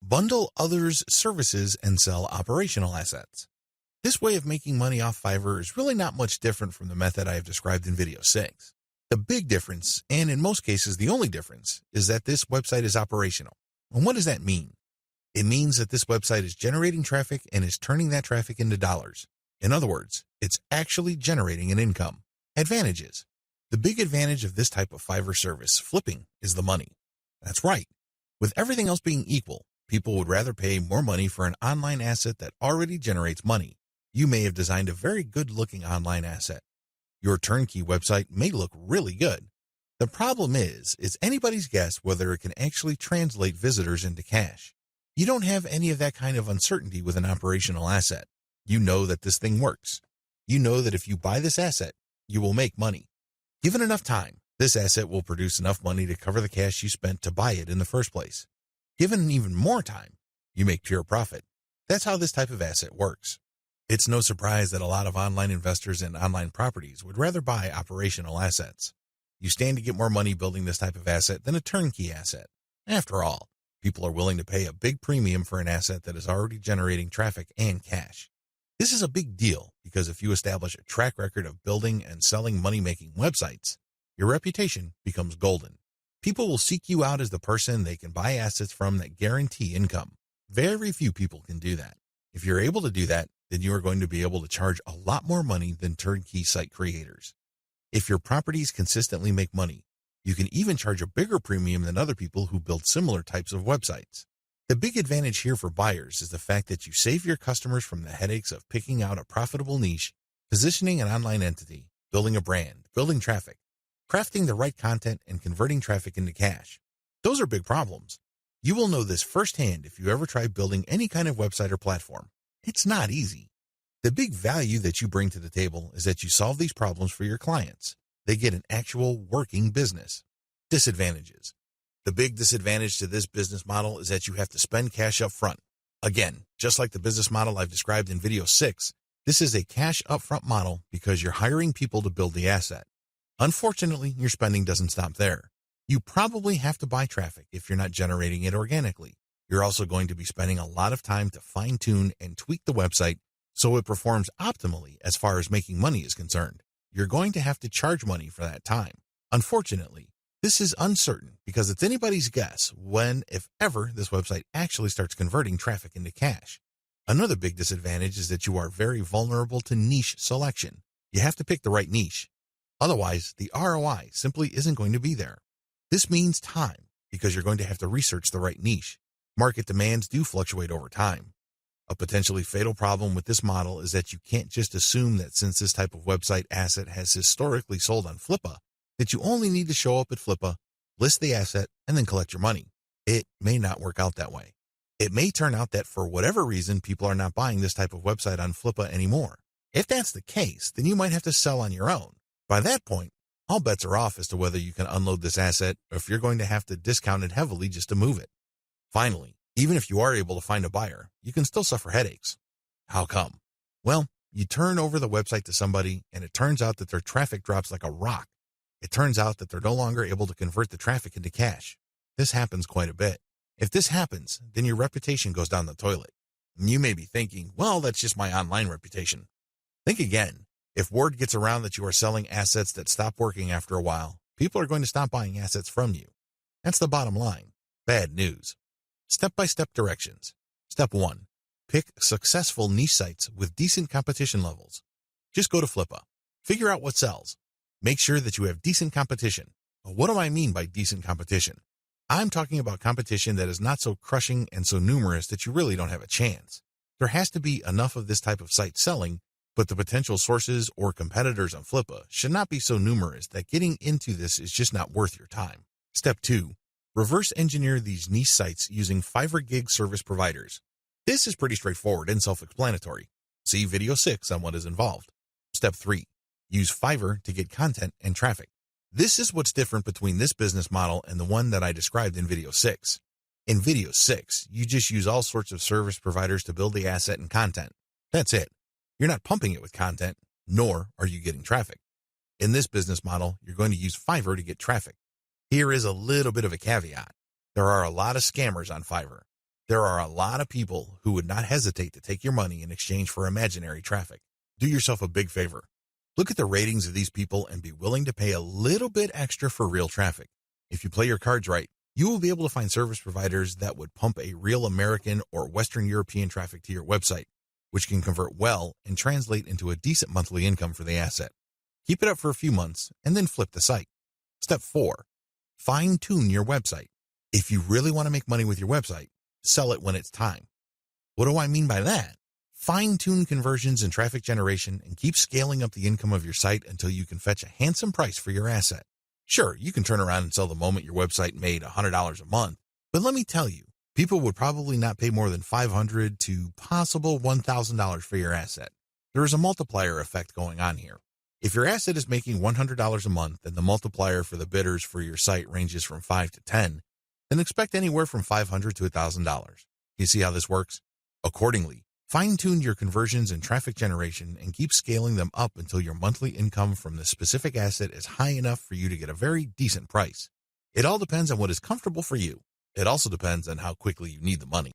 Bundle others' services and sell operational assets. This way of making money off Fiverr is really not much different from the method I have described in video 6. The big difference, and in most cases the only difference, is that this website is operational. And what does that mean? It means that this website is generating traffic and is turning that traffic into dollars. In other words, it's actually generating an income. Advantages. The big advantage of this type of Fiverr service, flipping, is the money. That's right. With everything else being equal, people would rather pay more money for an online asset that already generates money. You may have designed a very good-looking online asset. Your turnkey website may look really good. The problem is, it's anybody's guess whether it can actually translate visitors into cash. You don't have any of that kind of uncertainty with an operational asset. You know that this thing works. You know that if you buy this asset, you will make money. Given enough time, this asset will produce enough money to cover the cash you spent to buy it in the first place. Given even more time, you make pure profit. That's how this type of asset works. It's no surprise that a lot of online investors in online properties would rather buy operational assets. You stand to get more money building this type of asset than a turnkey asset. After all, people are willing to pay a big premium for an asset that is already generating traffic and cash. This is a big deal because if you establish a track record of building and selling money-making websites, your reputation becomes golden. People will seek you out as the person they can buy assets from that guarantee income. Very few people can do that. If you're able to do that, then you are going to be able to charge a lot more money than turnkey site creators. If your properties consistently make money, you can even charge a bigger premium than other people who build similar types of websites. The big advantage here for buyers is the fact that you save your customers from the headaches of picking out a profitable niche, positioning an online entity, building a brand, building traffic, crafting the right content, and converting traffic into cash. Those are big problems. You will know this firsthand if you ever try building any kind of website or platform. It's not easy. The big value that you bring to the table is that you solve these problems for your clients. They get an actual working business. Disadvantages. The big disadvantage to this business model is that you have to spend cash up front. Again, just like the business model I've described in video 6, this is a cash upfront model because you're hiring people to build the asset. Unfortunately, your spending doesn't stop there. You probably have to buy traffic if you're not generating it organically. You're also going to be spending a lot of time to fine-tune and tweak the website so it performs optimally as far as making money is concerned. You're going to have to charge money for that time. Unfortunately, this is uncertain because it's anybody's guess when, if ever, this website actually starts converting traffic into cash. Another big disadvantage is that you are very vulnerable to niche selection. You have to pick the right niche. Otherwise, the ROI simply isn't going to be there. This means time because you're going to have to research the right niche. Market demands do fluctuate over time. A potentially fatal problem with this model is that you can't just assume that since this type of website asset has historically sold on Flippa, that you only need to show up at Flippa, list the asset, and then collect your money. It may not work out that way. It may turn out that for whatever reason, people are not buying this type of website on Flippa anymore. If that's the case, then you might have to sell on your own. By that point, all bets are off as to whether you can unload this asset or if you're going to have to discount it heavily just to move it. Finally, even if you are able to find a buyer, you can still suffer headaches. How come? Well, you turn over the website to somebody and it turns out that their traffic drops like a rock. It turns out that they're no longer able to convert the traffic into cash. This happens quite a bit. If this happens, then your reputation goes down the toilet. And you may be thinking, well, that's just my online reputation. Think again. If word gets around that you are selling assets that stop working after a while, people are going to stop buying assets from you. That's the bottom line. Bad news. Step-by-step directions. Step 1. Pick successful niche sites with decent competition levels. Just go to Flippa. Figure out what sells. Make sure that you have decent competition. What do I mean by decent competition? I'm talking about competition that is not so crushing and so numerous that you really don't have a chance. There has to be enough of this type of site selling, but the potential sources or competitors on Flippa should not be so numerous that getting into this is just not worth your time. Step 2. Reverse engineer these niche sites using Fiverr gig service providers. This is pretty straightforward and self-explanatory. See video 6 on what is involved. Step 3. Use Fiverr to get content and traffic. This is what's different between this business model and the one that I described in video 6. In video 6, you just use all sorts of service providers to build the asset and content. That's it. You're not pumping it with content, nor are you getting traffic. In this business model, you're going to use Fiverr to get traffic. Here is a little bit of a caveat. There are a lot of scammers on Fiverr. There are a lot of people who would not hesitate to take your money in exchange for imaginary traffic. Do yourself a big favor. Look at the ratings of these people and be willing to pay a little bit extra for real traffic. If you play your cards right, you will be able to find service providers that would pump a real American or Western European traffic to your website, which can convert well and translate into a decent monthly income for the asset. Keep it up for a few months and then flip the site. Step 4. Fine-tune your website. If you really want to make money with your website, sell it when it's time. What do I mean by that? Fine-tune conversions and traffic generation and keep scaling up the income of your site until you can fetch a handsome price for your asset. Sure, you can turn around and sell the moment your website made $100 a month, but let me tell you, people would probably not pay more than $500 to possible $1,000 for your asset. There is a multiplier effect going on here. If your asset is making $100 a month and the multiplier for the bidders for your site ranges from 5 to 10, then expect anywhere from $500 to $1,000. You see how this works? Accordingly, fine-tune your conversions and traffic generation and keep scaling them up until your monthly income from the specific asset is high enough for you to get a very decent price. It all depends on what is comfortable for you. It also depends on how quickly you need the money.